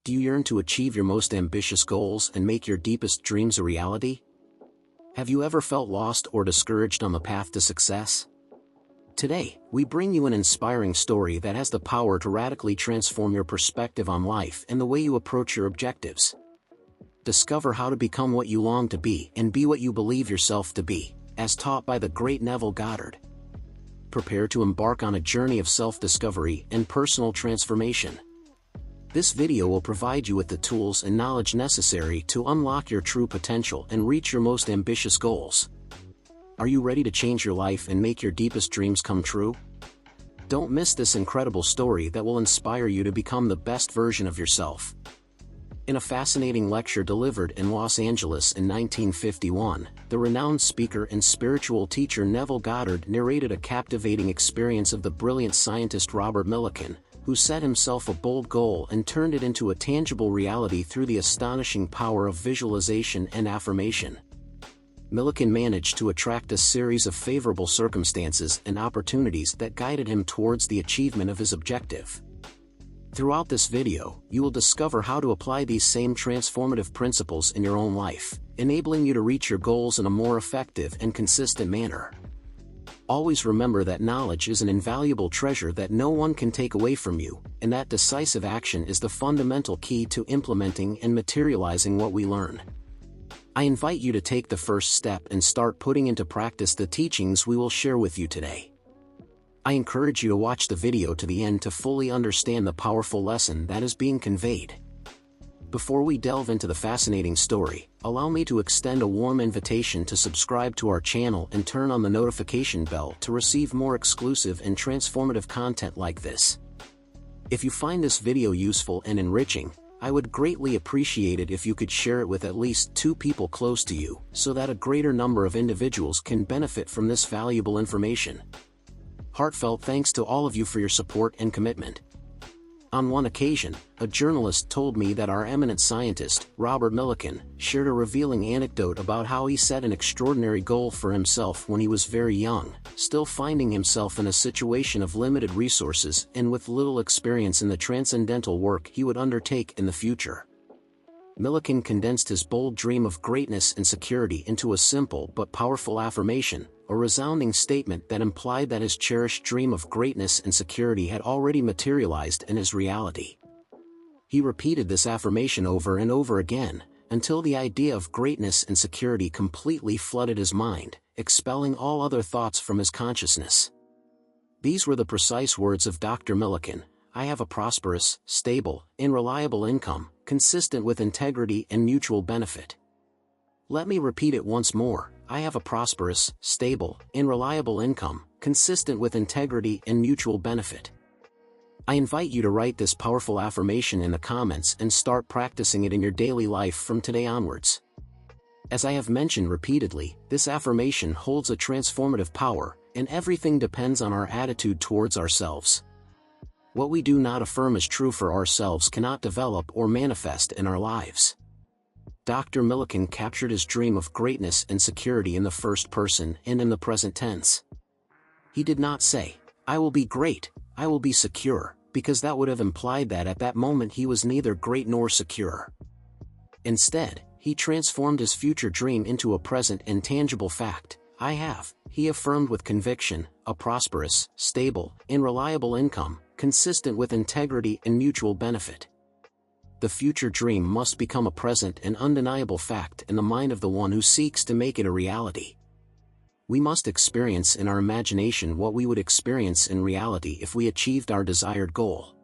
Do you yearn to achieve your most ambitious goals and make your deepest dreams a reality? Have you ever felt lost or discouraged on the path to success? Today, we bring you an inspiring story that has the power to radically transform your perspective on life and the way you approach your objectives. Discover how to become what you long to be and be what you believe yourself to be, as taught by the great Neville Goddard. Prepare to embark on a journey of self-discovery and personal transformation. This video will provide you with the tools and knowledge necessary to unlock your true potential and reach your most ambitious goals. Are you ready to change your life and make your deepest dreams come true? Don't miss this incredible story that will inspire you to become the best version of yourself. In a fascinating lecture delivered in Los Angeles in 1951, the renowned speaker and spiritual teacher Neville Goddard narrated a captivating experience of the brilliant scientist Robert Millikan, who set himself a bold goal and turned it into a tangible reality through the astonishing power of visualization and affirmation. Millikan managed to attract a series of favorable circumstances and opportunities that guided him towards the achievement of his objective. Throughout this video, you will discover how to apply these same transformative principles in your own life, enabling you to reach your goals in a more effective and consistent manner. Always remember that knowledge is an invaluable treasure that no one can take away from you, and that decisive action is the fundamental key to implementing and materializing what we learn. I invite you to take the first step and start putting into practice the teachings we will share with you today. I encourage you to watch the video to the end to fully understand the powerful lesson that is being conveyed. Before we delve into the fascinating story, allow me to extend a warm invitation to subscribe to our channel and turn on the notification bell to receive more exclusive and transformative content like this. If you find this video useful and enriching, I would greatly appreciate it if you could share it with at least 2 people close to you, so that a greater number of individuals can benefit from this valuable information. Heartfelt thanks to all of you for your support and commitment. On one occasion, a journalist told me that our eminent scientist, Robert Millikan, shared a revealing anecdote about how he set an extraordinary goal for himself when he was very young, still finding himself in a situation of limited resources and with little experience in the transcendental work he would undertake in the future. Millikan condensed his bold dream of greatness and security into a simple but powerful affirmation, a resounding statement that implied that his cherished dream of greatness and security had already materialized in his reality. He repeated this affirmation over and over again, until the idea of greatness and security completely flooded his mind, expelling all other thoughts from his consciousness. These were the precise words of Dr. Millikan: "I have a prosperous, stable, and reliable income, consistent with integrity and mutual benefit." Let me repeat it once more: I have a prosperous, stable, and reliable income, consistent with integrity and mutual benefit. I invite you to write this powerful affirmation in the comments and start practicing it in your daily life from today onwards. As I have mentioned repeatedly, this affirmation holds a transformative power, and everything depends on our attitude towards ourselves. What we do not affirm as true for ourselves cannot develop or manifest in our lives. Dr. Millikan captured his dream of greatness and security in the first person and in the present tense. He did not say, "I will be great, I will be secure," because that would have implied that at that moment he was neither great nor secure. Instead, he transformed his future dream into a present and tangible fact. "I have," he affirmed with conviction, "a prosperous, stable, and reliable income, consistent with integrity and mutual benefit." The future dream must become a present and undeniable fact in the mind of the one who seeks to make it a reality. We must experience in our imagination what we would experience in reality if we achieved our desired goal.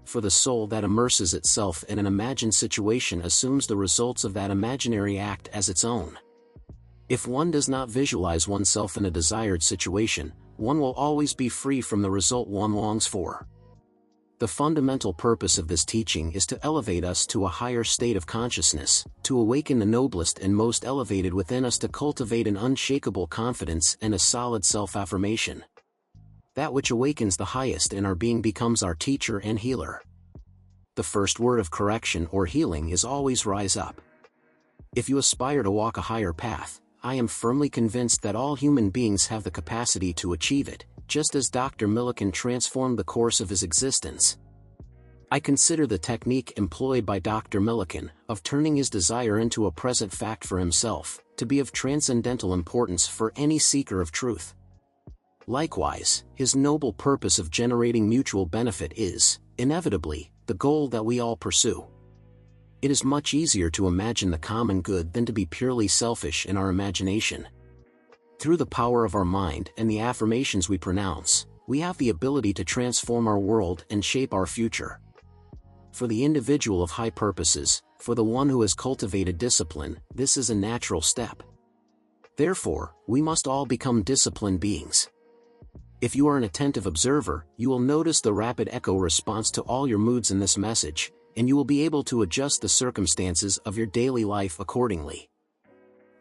For the soul that immerses itself in an imagined situation assumes the results of that imaginary act as its own. If one does not visualize oneself in a desired situation, one will always be free from the result one longs for. The fundamental purpose of this teaching is to elevate us to a higher state of consciousness, to awaken the noblest and most elevated within us, to cultivate an unshakable confidence and a solid self-affirmation. That which awakens the highest in our being becomes our teacher and healer. The first word of correction or healing is always rise up. If you aspire to walk a higher path, I am firmly convinced that all human beings have the capacity to achieve it, just as Dr. Millikan transformed the course of his existence. I consider the technique employed by Dr. Millikan, of turning his desire into a present fact for himself, to be of transcendental importance for any seeker of truth. Likewise, his noble purpose of generating mutual benefit is, inevitably, the goal that we all pursue. It is much easier to imagine the common good than to be purely selfish in our imagination. Through the power of our mind and the affirmations we pronounce, we have the ability to transform our world and shape our future. For the individual of high purposes, for the one who has cultivated discipline, this is a natural step. Therefore, we must all become disciplined beings. If you are an attentive observer, you will notice the rapid echo response to all your moods in this message, and you will be able to adjust the circumstances of your daily life accordingly.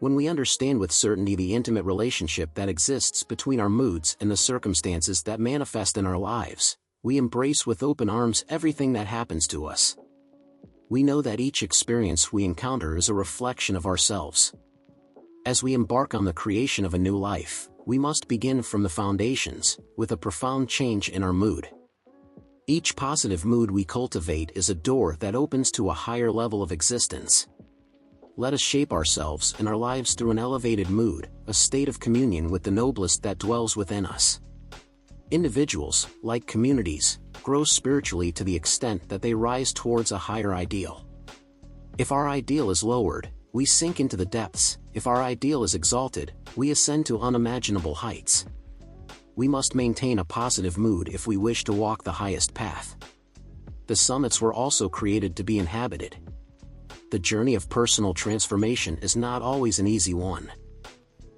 When we understand with certainty the intimate relationship that exists between our moods and the circumstances that manifest in our lives, we embrace with open arms everything that happens to us. We know that each experience we encounter is a reflection of ourselves. As we embark on the creation of a new life, we must begin from the foundations, with a profound change in our mood. Each positive mood we cultivate is a door that opens to a higher level of existence. Let us shape ourselves and our lives through an elevated mood, a state of communion with the noblest that dwells within us. Individuals, like communities, grow spiritually to the extent that they rise towards a higher ideal. If our ideal is lowered, we sink into the depths. If our ideal is exalted, we ascend to unimaginable heights. We must maintain a positive mood if we wish to walk the highest path. The summits were also created to be inhabited. The journey of personal transformation is not always an easy one.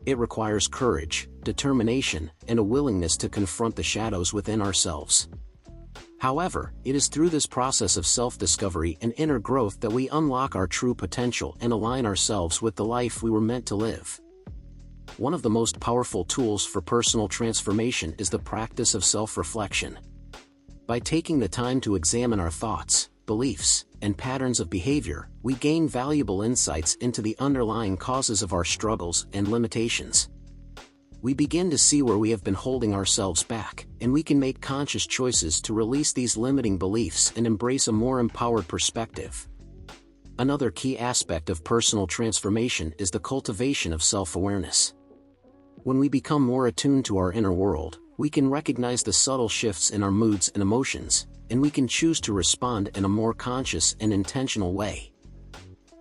It requires courage, determination, and a willingness to confront the shadows within ourselves. However, it is through this process of self-discovery and inner growth that we unlock our true potential and align ourselves with the life we were meant to live. One of the most powerful tools for personal transformation is the practice of self-reflection. By taking the time to examine our thoughts, beliefs, and patterns of behavior, we gain valuable insights into the underlying causes of our struggles and limitations. We begin to see where we have been holding ourselves back, and we can make conscious choices to release these limiting beliefs and embrace a more empowered perspective. Another key aspect of personal transformation is the cultivation of self-awareness. When we become more attuned to our inner world, we can recognize the subtle shifts in our moods and emotions, and we can choose to respond in a more conscious and intentional way.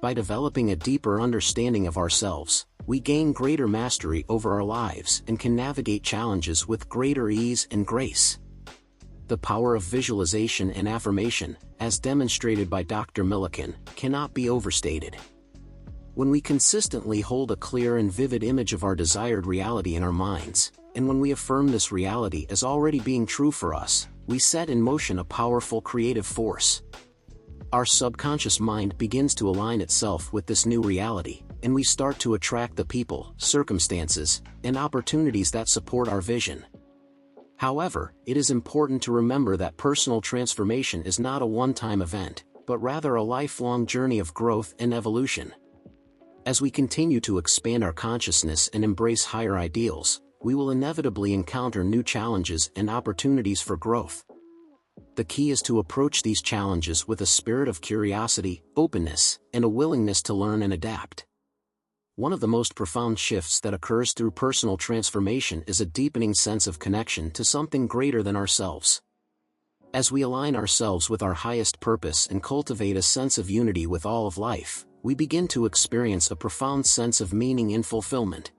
By developing a deeper understanding of ourselves, we gain greater mastery over our lives and can navigate challenges with greater ease and grace. The power of visualization and affirmation, as demonstrated by Dr. Millikan, cannot be overstated. When we consistently hold a clear and vivid image of our desired reality in our minds, and when we affirm this reality as already being true for us, we set in motion a powerful creative force. Our subconscious mind begins to align itself with this new reality, and we start to attract the people, circumstances, and opportunities that support our vision. However, it is important to remember that personal transformation is not a one-time event, but rather a lifelong journey of growth and evolution. As we continue to expand our consciousness and embrace higher ideals, we will inevitably encounter new challenges and opportunities for growth. The key is to approach these challenges with a spirit of curiosity, openness, and a willingness to learn and adapt. One of the most profound shifts that occurs through personal transformation is a deepening sense of connection to something greater than ourselves. As we align ourselves with our highest purpose and cultivate a sense of unity with all of life, we begin to experience a profound sense of meaning and fulfillment.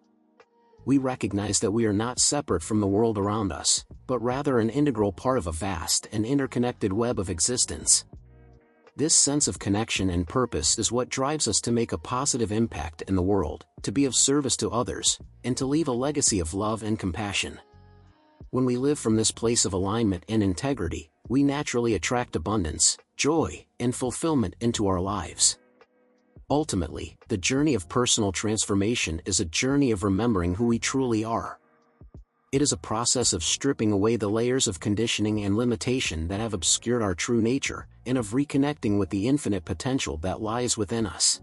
We recognize that we are not separate from the world around us, but rather an integral part of a vast and interconnected web of existence. This sense of connection and purpose is what drives us to make a positive impact in the world, to be of service to others, and to leave a legacy of love and compassion. When we live from this place of alignment and integrity, we naturally attract abundance, joy, and fulfillment into our lives. Ultimately, the journey of personal transformation is a journey of remembering who we truly are. It is a process of stripping away the layers of conditioning and limitation that have obscured our true nature, and of reconnecting with the infinite potential that lies within us.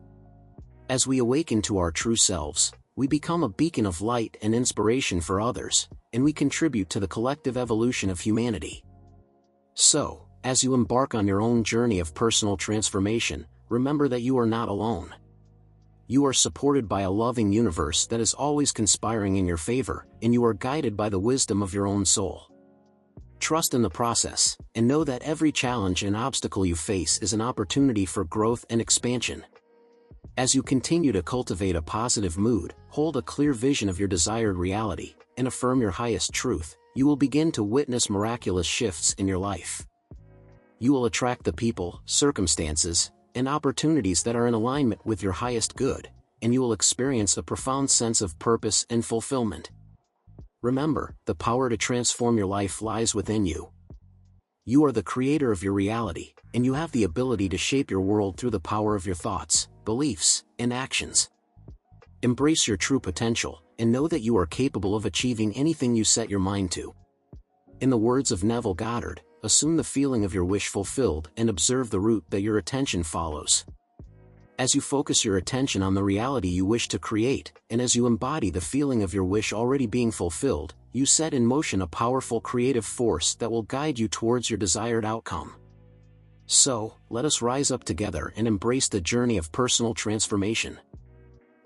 As we awaken to our true selves, we become a beacon of light and inspiration for others, and we contribute to the collective evolution of humanity. So, As you embark on your own journey of personal transformation, remember that you are not alone. You are supported by a loving universe that is always conspiring in your favor, and you are guided by the wisdom of your own soul. Trust in the process, and know that every challenge and obstacle you face is an opportunity for growth and expansion. As you continue to cultivate a positive mood, hold a clear vision of your desired reality, and affirm your highest truth, you will begin to witness miraculous shifts in your life. You will attract the people, circumstances, and opportunities that are in alignment with your highest good, and you will experience a profound sense of purpose and fulfillment. Remember, the power to transform your life lies within you. You are the creator of your reality, and you have the ability to shape your world through the power of your thoughts, beliefs, and actions. Embrace your true potential, and know that you are capable of achieving anything you set your mind to. In the words of Neville Goddard, assume the feeling of your wish fulfilled and observe the route that your attention follows. As you focus your attention on the reality you wish to create, and as you embody the feeling of your wish already being fulfilled, you set in motion a powerful creative force that will guide you towards your desired outcome. So, let us rise up together and embrace the journey of personal transformation.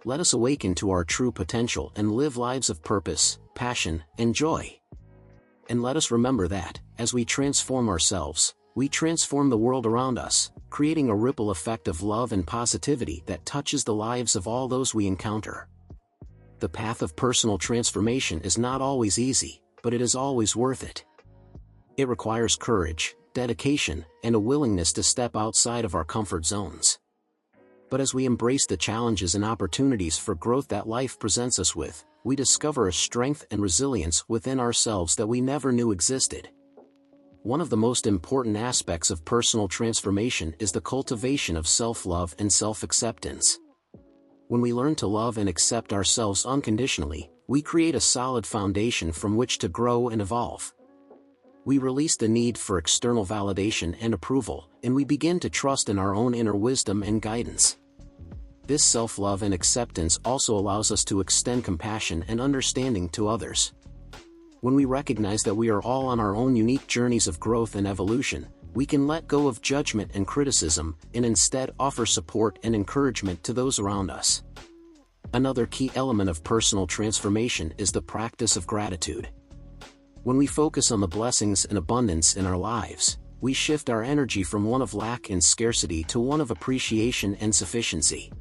Let us awaken to our true potential and live lives of purpose, passion, and joy. And let us remember that, as we transform ourselves, we transform the world around us, creating a ripple effect of love and positivity that touches the lives of all those we encounter. The path of personal transformation is not always easy, but it is always worth it. It requires courage, dedication, and a willingness to step outside of our comfort zones. But as we embrace the challenges and opportunities for growth that life presents us with, we discover a strength and resilience within ourselves that we never knew existed. One of the most important aspects of personal transformation is the cultivation of self-love and self-acceptance. When we learn to love and accept ourselves unconditionally, we create a solid foundation from which to grow and evolve. We release the need for external validation and approval, and we begin to trust in our own inner wisdom and guidance. This self-love and acceptance also allows us to extend compassion and understanding to others. When we recognize that we are all on our own unique journeys of growth and evolution, we can let go of judgment and criticism, and instead offer support and encouragement to those around us. Another key element of personal transformation is the practice of gratitude. When we focus on the blessings and abundance in our lives, we shift our energy from one of lack and scarcity to one of appreciation and sufficiency.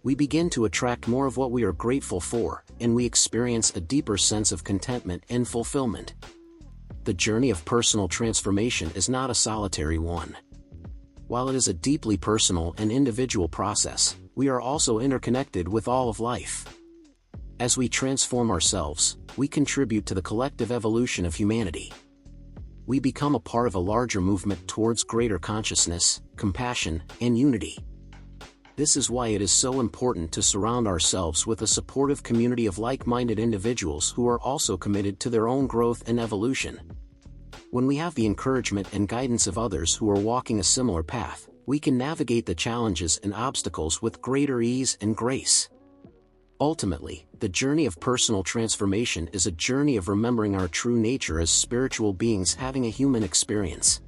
We begin to attract more of what we are grateful for, and we experience a deeper sense of contentment and fulfillment. The journey of personal transformation is not a solitary one. While it is a deeply personal and individual process, we are also interconnected with all of life. As we transform ourselves, we contribute to the collective evolution of humanity. We become a part of a larger movement towards greater consciousness, compassion, and unity. This is why it is so important to surround ourselves with a supportive community of like-minded individuals who are also committed to their own growth and evolution. When we have the encouragement and guidance of others who are walking a similar path, we can navigate the challenges and obstacles with greater ease and grace. Ultimately, the journey of personal transformation is a journey of remembering our true nature as spiritual beings having a human experience.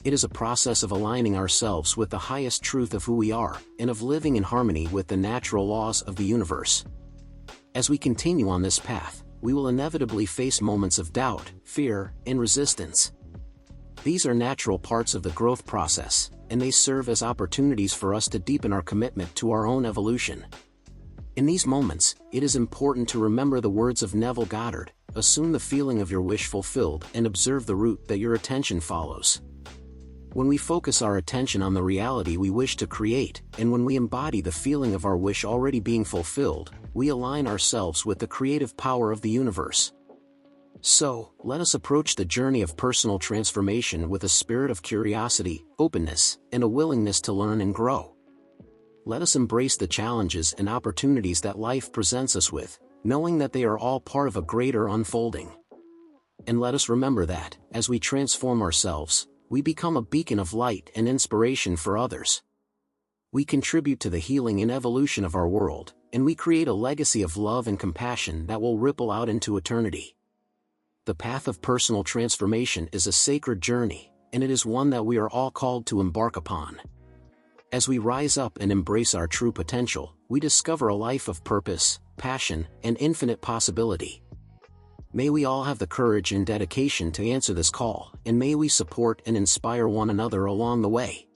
It is a process of aligning ourselves with the highest truth of who we are, and of living in harmony with the natural laws of the universe. As we continue on this path, we will inevitably face moments of doubt, fear, and resistance. These are natural parts of the growth process, and they serve as opportunities for us to deepen our commitment to our own evolution. In these moments, it is important to remember the words of Neville Goddard: assume the feeling of your wish fulfilled and observe the route that your attention follows. When we focus our attention on the reality we wish to create, and when we embody the feeling of our wish already being fulfilled, we align ourselves with the creative power of the universe. So, let us approach the journey of personal transformation with a spirit of curiosity, openness, and a willingness to learn and grow. Let us embrace the challenges and opportunities that life presents us with, knowing that they are all part of a greater unfolding. And let us remember that, as we transform ourselves, we become a beacon of light and inspiration for others. We contribute to the healing and evolution of our world, and we create a legacy of love and compassion that will ripple out into eternity. The path of personal transformation is a sacred journey, and it is one that we are all called to embark upon. As we rise up and embrace our true potential, we discover a life of purpose, passion, and infinite possibility. May we all have the courage and dedication to answer this call, and may we support and inspire one another along the way.